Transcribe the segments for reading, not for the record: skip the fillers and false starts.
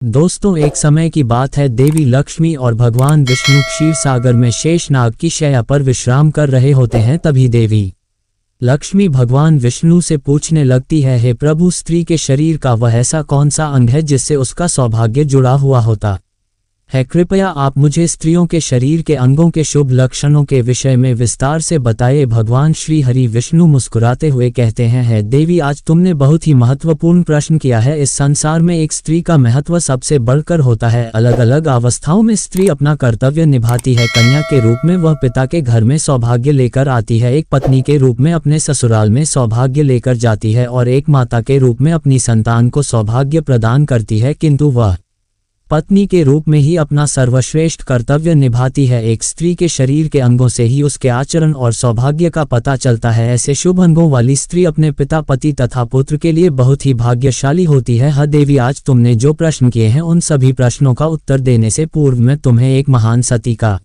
दोस्तों, एक समय की बात है। देवी लक्ष्मी और भगवान विष्णु क्षीर सागर में शेषनाग की शैया पर विश्राम कर रहे होते हैं। तभी देवी लक्ष्मी भगवान विष्णु से पूछने लगती है, हे प्रभु, स्त्री के शरीर का वह ऐसा कौन सा अंग है जिससे उसका सौभाग्य जुड़ा हुआ होता है? कृपया आप मुझे स्त्रियों के शरीर के अंगों के शुभ लक्षणों के विषय में विस्तार से बताइए। भगवान श्री हरि विष्णु मुस्कुराते हुए कहते हैं, है देवी, आज तुमने बहुत ही महत्वपूर्ण प्रश्न किया है। इस संसार में एक स्त्री का महत्व सबसे बढ़कर होता है। अलग अलग अवस्थाओं में स्त्री अपना कर्तव्य निभाती है। कन्या के रूप में वह पिता के घर में सौभाग्य लेकर आती है, एक पत्नी के रूप में अपने ससुराल में सौभाग्य लेकर जाती है और एक माता के रूप में अपनी संतान को सौभाग्य प्रदान करती है। किंतु वह पत्नी के रूप में ही अपना सर्वश्रेष्ठ कर्तव्य निभाती है। एक स्त्री के शरीर के अंगों से ही उसके आचरण और सौभाग्य का पता चलता है। ऐसे शुभ अंगों वाली स्त्री अपने पिता, पति तथा पुत्र के लिए बहुत ही भाग्यशाली होती है। हाँ देवी, आज तुमने जो प्रश्न किए हैं उन सभी प्रश्नों का उत्तर देने से पूर्व मैं तुम्हें एक महान सती का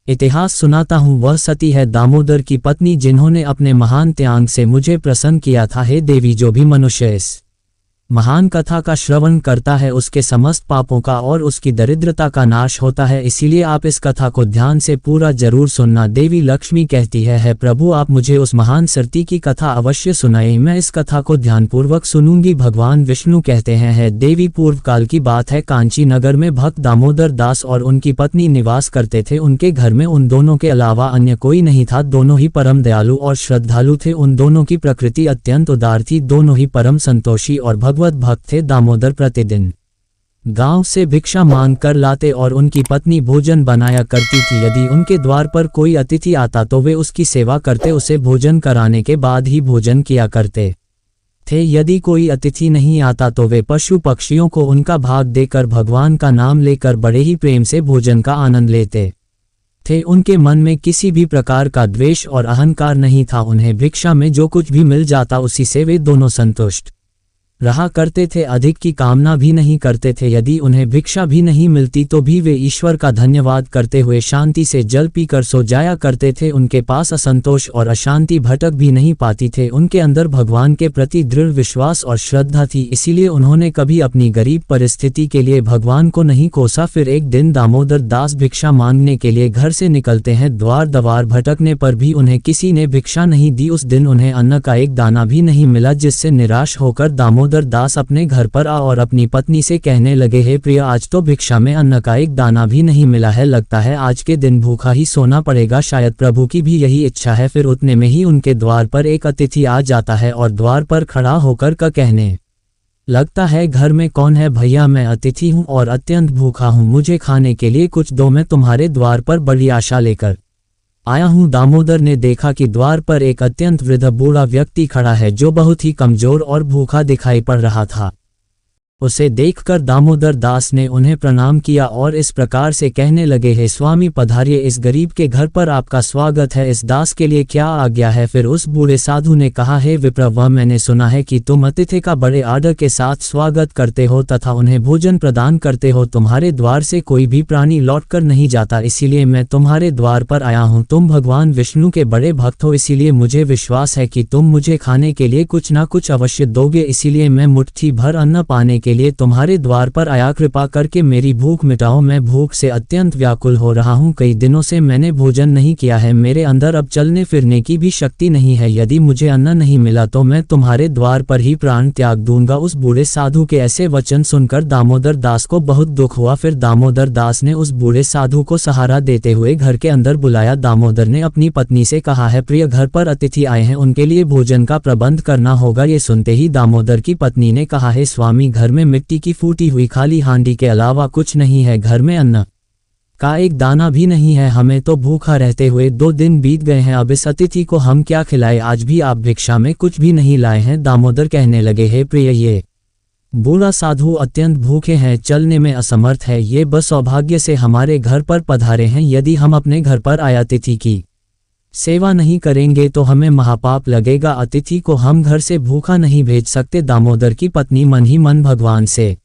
इतिहास सुनाता हूँ। वह सती है दामोदर की पत्नी, जिन्होंने अपने महान त्याग से मुझे प्रसन्न किया था। हे देवी, जो भी मनुष्य इस महान कथा का श्रवण करता है उसके समस्त पापों का और उसकी दरिद्रता का नाश होता है। इसीलिए आप इस कथा को ध्यान से पूरा जरूर सुनना। देवी लक्ष्मी कहती है प्रभु, आप मुझे उस महान सती की कथा अवश्य सुनाइए, मैं इस कथा को ध्यानपूर्वक सुनूंगी। भगवान विष्णु कहते हैं, देवी, पूर्व काल की बात है। कांची नगर में भक्त दामोदर दास और उनकी पत्नी निवास करते थे। उनके घर में उन दोनों के अलावा अन्य कोई नहीं था। दोनों ही परम दयालु और श्रद्धालु थे। उन दोनों की प्रकृति अत्यंत उदार थी। दोनों ही परम संतोषी और भक्त थे। दामोदर प्रतिदिन गांव से भिक्षा मांग कर लाते और उनकी पत्नी भोजन बनाया करती थी। यदि उनके द्वार पर कोई अतिथि आता तो वे उसकी सेवा करते, उसे भोजन कराने के बाद ही भोजन किया करते थे। यदि कोई अतिथि नहीं आता तो वे पशु पक्षियों को उनका भाग देकर भगवान का नाम लेकर बड़े ही प्रेम से भोजन का आनंद लेते थे। उनके मन में किसी भी प्रकार का द्वेष और अहंकार नहीं था। उन्हें भिक्षा में जो कुछ भी मिल जाता उसी से वे दोनों संतुष्ट रहा करते थे, अधिक की कामना भी नहीं करते थे। यदि उन्हें भिक्षा भी नहीं मिलती तो भी वे ईश्वर का धन्यवाद करते हुए शांति से जल पीकर सो जाया करते थे। उनके पास असंतोष और अशांति भटक भी नहीं पाती थे। उनके अंदर भगवान के प्रति दृढ़ विश्वास और श्रद्धा थी, इसीलिए उन्होंने कभी अपनी गरीब परिस्थिति के लिए भगवान को नहीं कोसा। फिर एक दिन दामोदर दास भिक्षा मांगने के लिए घर से निकलते हैं। द्वार दवार भटकने पर भी उन्हें किसी ने भिक्षा नहीं दी। उस दिन उन्हें अन्न का एक दाना भी नहीं मिला, जिससे निराश होकर दामोदर दास अपने घर पर आ और अपनी पत्नी से कहने लगे, हे प्रिय, आज तो भिक्षा में अन्न का एक दाना भी नहीं मिला है। लगता है आज के दिन भूखा ही सोना पड़ेगा। शायद प्रभु की भी यही इच्छा है। फिर उतने में ही उनके द्वार पर एक अतिथि आ जाता है और द्वार पर खड़ा होकर कहने लगता है, घर में कौन है? भैया, मैं अतिथि हूँ और अत्यंत भूखा हूँ, मुझे खाने के लिए कुछ दो, मैं तुम्हारे द्वार पर बड़ी आशा लेकर आया हूँ। दामोदर ने देखा कि द्वार पर एक अत्यंत वृद्ध बूढ़ा व्यक्ति खड़ा है जो बहुत ही कमजोर और भूखा दिखाई पड़ रहा था। उसे देखकर दामोदर दास ने उन्हें प्रणाम किया और इस प्रकार से कहने लगे, हे स्वामी, पधारिए, इस गरीब के घर पर आपका स्वागत है। इस दास के लिए क्या आज्ञा है? फिर उस बूढ़े साधु ने कहा, हे विप्रवर, मैंने सुना है कि तुम अतिथि का बड़े आदर के साथ स्वागत करते हो तथा उन्हें भोजन प्रदान करते हो। तुम्हारे द्वार से कोई भी प्राणी लौटकर नहीं जाता, इसीलिए मैं तुम्हारे द्वार पर आया हूँ। तुम भगवान विष्णु के बड़े भक्त हो, इसीलिए मुझे विश्वास है कि तुम मुझे खाने के लिए कुछ ना कुछ अवश्य दोगे। इसीलिए मैं मुट्ठी भर अन्न पाने के लिए तुम्हारे द्वार पर आया। कृपा करके मेरी भूख मिटाओ, मैं भूख से अत्यंत व्याकुल हो रहा हूँ। कई दिनों से मैंने भोजन नहीं किया है, मेरे अंदर अब चलने फिरने की भी शक्ति नहीं है। यदि मुझे अन्न नहीं मिला तो मैं तुम्हारे द्वार पर ही प्राण त्याग दूंगा। उस बूढ़े साधु के ऐसे वचन सुनकर दामोदर दास को बहुत दुख हुआ। फिर दामोदर दास ने उस बूढ़े साधु को सहारा देते हुए घर के अंदर बुलाया। दामोदर ने अपनी पत्नी से कहा, है प्रिय, घर पर अतिथि आए हैं, उनके लिए भोजन का प्रबंध करना होगा। ये सुनते ही दामोदर की पत्नी ने कहा, हे स्वामी, घर में मिट्टी की फूटी हुई खाली हांडी के अलावा कुछ नहीं है। घर में अन्न का एक दाना भी नहीं है। हमें तो भूखा रहते हुए 2 दिन बीत गए हैं। अब इस अतिथि को हम क्या खिलाएं? आज भी आप भिक्षा में कुछ भी नहीं लाए हैं। दामोदर कहने लगे, हे प्रिय, ये बूढ़ा साधु अत्यंत भूखे हैं, चलने में असमर्थ है। ये बस सौभाग्य से हमारे घर पर पधारे हैं। यदि हम अपने घर पर आए अतिथि की सेवा नहीं करेंगे तो हमें महापाप लगेगा। अतिथि को हम घर से भूखा नहीं भेज सकते। दामोदर की पत्नी मन ही मन भगवान से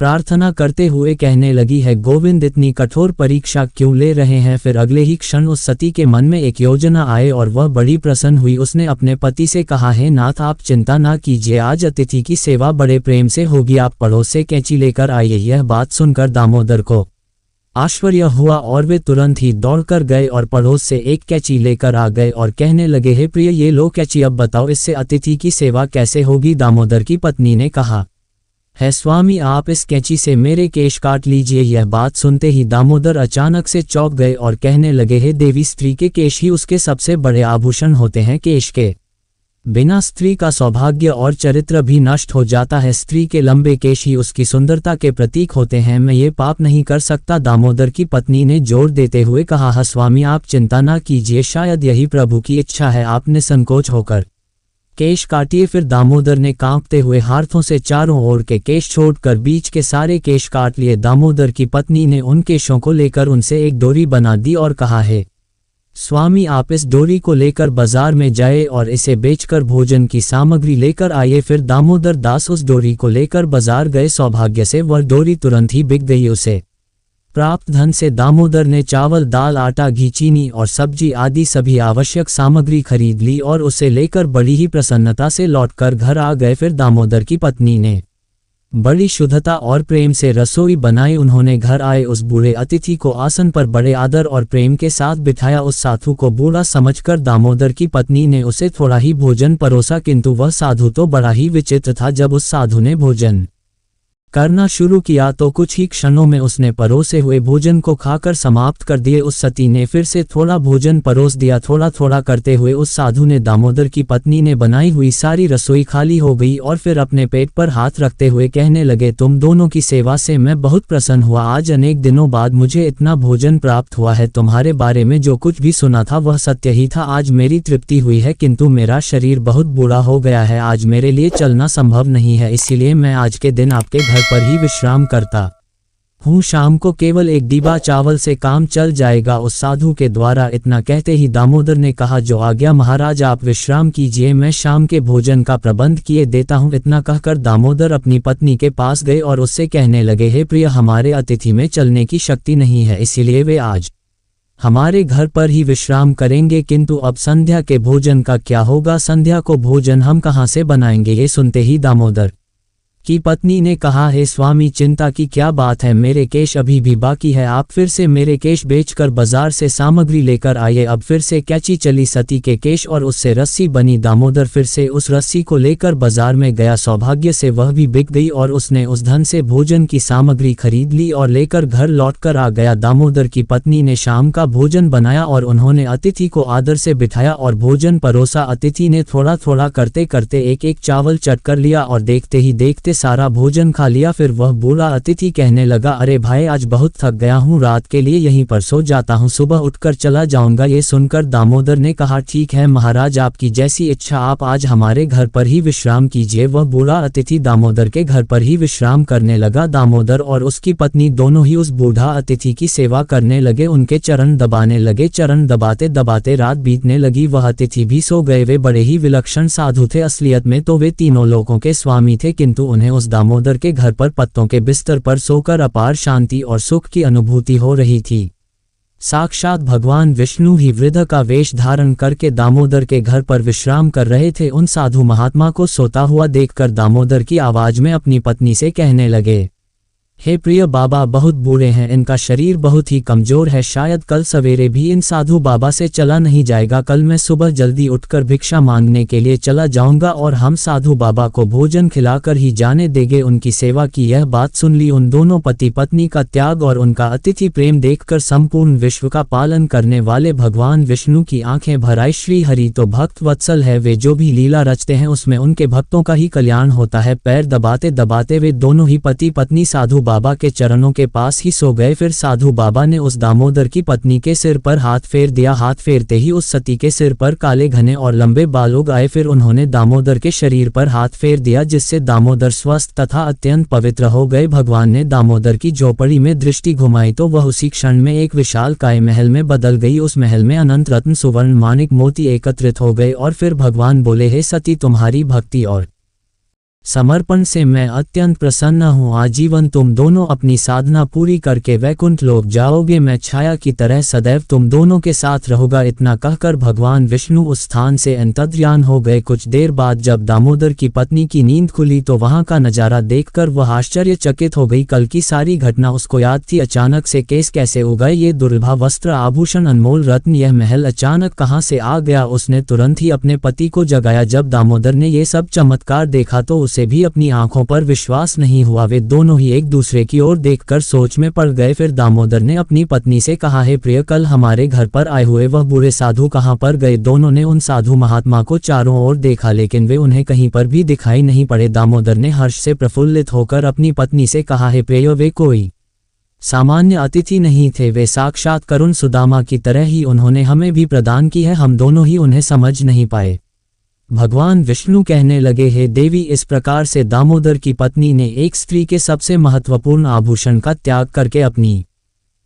प्रार्थना करते हुए कहने लगी है, गोविंद इतनी कठोर परीक्षा क्यों ले रहे हैं। फिर अगले ही क्षण उस सती के मन में एक योजना आए और वह बड़ी प्रसन्न हुई। उसने अपने पति से कहा, है नाथ आप चिंता ना कीजिए, आज अतिथि की सेवा बड़े प्रेम से होगी, आप पड़ोस से कैंची लेकर आइए। यह बात सुनकर दामोदर को आश्चर्य हुआ और वे तुरंत ही दौड़कर गए और पड़ोस से एक कैंची लेकर आ गए और कहने लगे, हे प्रिय ये लो कैंची, अब बताओ इससे अतिथि की सेवा कैसे होगी। दामोदर की पत्नी ने कहा, है स्वामी आप इस कैंची से मेरे केश काट लीजिए। यह बात सुनते ही दामोदर अचानक से चौंक गए और कहने लगे, हे देवी स्त्री के केश ही उसके सबसे बड़े आभूषण होते हैं, केश के बिना स्त्री का सौभाग्य और चरित्र भी नष्ट हो जाता है, स्त्री के लंबे केश ही उसकी सुंदरता के प्रतीक होते हैं, मैं ये पाप नहीं कर सकता। दामोदर की पत्नी ने जोर देते हुए कहा, हाँ स्वामी आप चिंता ना कीजिए, शायद यही प्रभु की इच्छा है, आप निसंकोच होकर केश काटिए। फिर दामोदर ने कांपते हुए हाथों से चारों ओर के केश छोड़कर बीच के सारे केश काट लिए। दामोदर की पत्नी ने उन केशों को लेकर उनसे एक डोरी बना दी और कहा, है स्वामी आप इस डोरी को लेकर बाजार में जाए और इसे बेचकर भोजन की सामग्री लेकर आइए। फिर दामोदर दास उस डोरी को लेकर बाजार गए। सौभाग्य से वह डोरी तुरंत ही बिक गई। उसे प्राप्त धन से दामोदर ने चावल, दाल, आटा, घी, चीनी और सब्जी आदि सभी आवश्यक सामग्री खरीद ली और उसे लेकर बड़ी ही प्रसन्नता से लौटकर घर आ गए। फिर दामोदर की पत्नी ने बड़ी शुद्धता और प्रेम से रसोई बनाई। उन्होंने घर आए उस बूढ़े अतिथि को आसन पर बड़े आदर और प्रेम के साथ बिठाया। उस साधु को बूढ़ा समझकर दामोदर की पत्नी ने उसे थोड़ा ही भोजन परोसा, किंतु वह साधु तो बड़ा ही विचित्र था। जब उस साधु ने भोजन करना शुरू किया तो कुछ ही क्षणों में उसने परोसे हुए भोजन को खाकर समाप्त कर दिए। उस सती ने फिर से थोड़ा भोजन परोस दिया। थोड़ा थोड़ा करते हुए उस साधु ने दामोदर की पत्नी ने बनाई हुई सारी रसोई खाली हो गई और फिर अपने पेट पर हाथ रखते हुए कहने लगे, तुम दोनों की सेवा से मैं बहुत प्रसन्न हुआ। आज अनेक दिनों बाद मुझे इतना भोजन प्राप्त हुआ है। तुम्हारे बारे में जो कुछ भी सुना था वह सत्य ही था। आज मेरी तृप्ति हुई है, किंतु मेरा शरीर बहुत बूढ़ा हो गया है। आज मेरे लिए चलना संभव नहीं है, इसीलिए मैं आज के दिन आपके घर पर ही विश्राम करता हूँ। शाम को केवल एक डिब्बा चावल से काम चल जाएगा। उस साधु के द्वारा इतना कहते ही दामोदर ने कहा, जो आज्ञा महाराज, आप विश्राम कीजिए, मैं शाम के भोजन का प्रबंध किए देता हूँ। इतना कहकर दामोदर अपनी पत्नी के पास गए और उससे कहने लगे, हे प्रिय, हमारे अतिथि में चलने की शक्ति नहीं है, इसीलिए वे आज हमारे घर पर ही विश्राम करेंगे। किंतु अब संध्या के भोजन का क्या होगा? संध्या को भोजन हम कहाँ से बनाएंगे? ये सुनते ही दामोदर की पत्नी ने कहा, हे स्वामी, चिंता की क्या बात है, मेरे केश अभी भी बाकी है, आप फिर से मेरे केश बेचकर बाजार से सामग्री लेकर आइए। अब फिर से कैंची चली सती के केश और उससे रस्सी बनी। दामोदर फिर से उस रस्सी को लेकर बाजार में गया। सौभाग्य से वह भी बिक गई और उसने उस धन से भोजन की सामग्री खरीद ली और लेकर घर लौटकर आ गया। दामोदर की पत्नी ने शाम का भोजन बनाया और उन्होंने अतिथि को आदर से बिठाया और भोजन परोसा। अतिथि ने थोड़ा थोड़ा करते करते एक एक चावल चट कर लिया और देखते ही देखते सारा भोजन खा लिया। फिर वह बूढ़ा अतिथि कहने लगा, अरे भाई, आज बहुत थक गया हूँ, रात के लिए यहीं पर सो जाता हूँ, सुबह उठकर चला जाऊंगा। ये सुनकर दामोदर ने कहा, ठीक है महाराज, आपकी जैसी इच्छा, आप आज हमारे घर पर ही विश्राम कीजिए। वह बूढ़ा अतिथि दामोदर के घर पर ही विश्राम करने लगा। दामोदर और उसकी पत्नी दोनों ही उस बूढ़ा अतिथि की सेवा करने लगे, उनके चरण दबाने लगे। चरण दबाते दबाते रात बीतने लगी। वह अतिथि भी सो गए। वे बड़े ही विलक्षण साधु थे। असलियत में तो वे तीनों लोगों के स्वामी थे, किंतु उन्हें उस दामोदर के घर पर पत्तों के बिस्तर पर सोकर अपार शांति और सुख की अनुभूति हो रही थी। साक्षात भगवान विष्णु ही वृद्ध का वेश धारण करके दामोदर के घर पर विश्राम कर रहे थे। उन साधु महात्मा को सोता हुआ देखकर दामोदर की आवाज में अपनी पत्नी से कहने लगे, हे प्रिय बाबा, बहुत बूढ़े हैं, इनका शरीर बहुत ही कमजोर है, शायद कल सवेरे भी इन साधु बाबा से चला नहीं जाएगा। कल मैं सुबह जल्दी उठकर भिक्षा मांगने के लिए चला जाऊंगा और हम साधु बाबा को भोजन खिलाकर ही जाने देंगे, उनकी सेवा की। यह बात सुन ली। उन दोनों पति पत्नी का त्याग और उनका अतिथि प्रेम देखकर संपूर्ण विश्व का पालन करने वाले भगवान विष्णु की आंखें भर आई। श्री हरि तो भक्त वत्सल है, वे जो भी लीला रचते हैं उसमें उनके भक्तों का ही कल्याण होता है। पैर दबाते दबाते वे दोनों ही पति पत्नी साधु बाबा के चरणों के पास ही सो गए। फिर साधु बाबा ने उस दामोदर की पत्नी के सिर पर हाथ फेर दिया। हाथ फेरते ही उस सती के सिर पर काले घने और लंबे बाल उग आए। फिर उन्होंने दामोदर के शरीर पर हाथ फेर दिया, जिससे दामोदर स्वस्थ तथा अत्यंत पवित्र हो गए। भगवान ने दामोदर की झोपड़ी में दृष्टि घुमाई तो वह उसी क्षण में एक विशाल काय महल में बदल गई। उस महल में अनंत रत्न, सुवर्ण, माणिक, मोती एकत्रित हो गए और फिर भगवान बोले, हे सती, तुम्हारी भक्ति और समर्पण से मैं अत्यंत प्रसन्न हूँ। आजीवन तुम दोनों अपनी साधना पूरी करके वैकुंठ लोक जाओगे। मैं छाया की तरह सदैव तुम दोनों के साथ रहूंगा। इतना कहकर भगवान विष्णु उस स्थान से अंतर्ध्यान हो गए। कुछ देर बाद जब दामोदर की पत्नी की नींद खुली तो वहां का नजारा देखकर वह आश्चर्यचकित हो गई। कल की सारी घटना उसको याद थी। अचानक से केस कैसे उगाए, ये दुर्लभ वस्त्र आभूषण अनमोल रत्न, यह महल अचानक कहाँ से आ गया। उसने तुरंत ही अपने पति को जगाया। जब दामोदर ने ये सब चमत्कार देखा तो उसे भी अपनी आंखों पर विश्वास नहीं हुआ। वे दोनों ही एक दूसरे की ओर देखकर सोच में पड़ गए। फिर दामोदर ने अपनी पत्नी से कहा, हे प्रिय, कल हमारे घर पर आए हुए वह बुरे साधु कहाँ पर गए। दोनों ने उन साधु महात्मा को चारों ओर देखा लेकिन वे उन्हें कहीं पर भी दिखाई नहीं पड़े। दामोदर ने हर्ष से प्रफुल्लित होकर अपनी पत्नी से कहा, हे प्रिय, वे कोई सामान्य अतिथि नहीं थे, वे साक्षात करुण सुदामा की तरह ही उन्होंने हमें भी प्रदान की है। हम दोनों ही उन्हें समझ नहीं पाए। भगवान विष्णु कहने लगे, हे देवी, इस प्रकार से दामोदर की पत्नी ने एक स्त्री के सबसे महत्वपूर्ण आभूषण का त्याग करके अपनी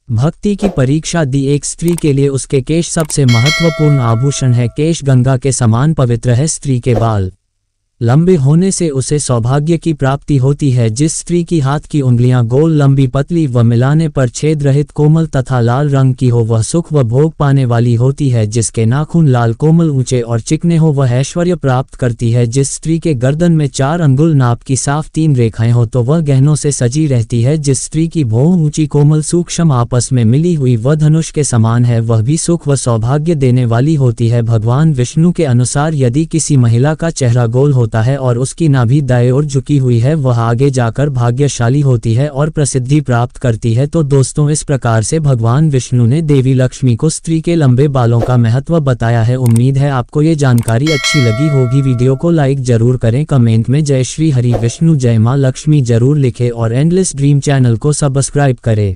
भक्ति की परीक्षा दी। एक स्त्री के लिए उसके केश सबसे महत्वपूर्ण आभूषण है। केश गंगा के समान पवित्र है। स्त्री के बाल लंबे होने से उसे सौभाग्य की प्राप्ति होती है। जिस स्त्री की हाथ की उंगलियां गोल, लंबी, पतली व मिलाने पर छेद रहित, कोमल तथा लाल रंग की हो, वह सुख व भोग पाने वाली होती है। जिसके नाखून लाल, कोमल, ऊंचे और चिकने हो, वह ऐश्वर्य प्राप्त करती है। जिस स्त्री के गर्दन में 4 अंगुल नाप की साफ 3 रेखाएं हो तो वह गहनों से सजी रहती है। जिस स्त्री की भौं ऊंची, कोमल, सूक्ष्म, आपस में मिली हुई व धनुष के समान है, वह भी सुख व सौभाग्य देने वाली होती है। भगवान विष्णु के अनुसार यदि किसी महिला का चेहरा गोल होता है और उसकी नाभि दाएं ओर झुकी हुई है, वह आगे जाकर भाग्यशाली होती है और प्रसिद्धि प्राप्त करती है। तो दोस्तों, इस प्रकार से भगवान विष्णु ने देवी लक्ष्मी को स्त्री के लंबे बालों का महत्व बताया है। उम्मीद है आपको ये जानकारी अच्छी लगी होगी। वीडियो को लाइक जरूर करें, कमेंट में जय श्री हरि विष्णु, जय मां लक्ष्मी जरूर लिखें और एंडलेस ड्रीम चैनल को सब्सक्राइब करें।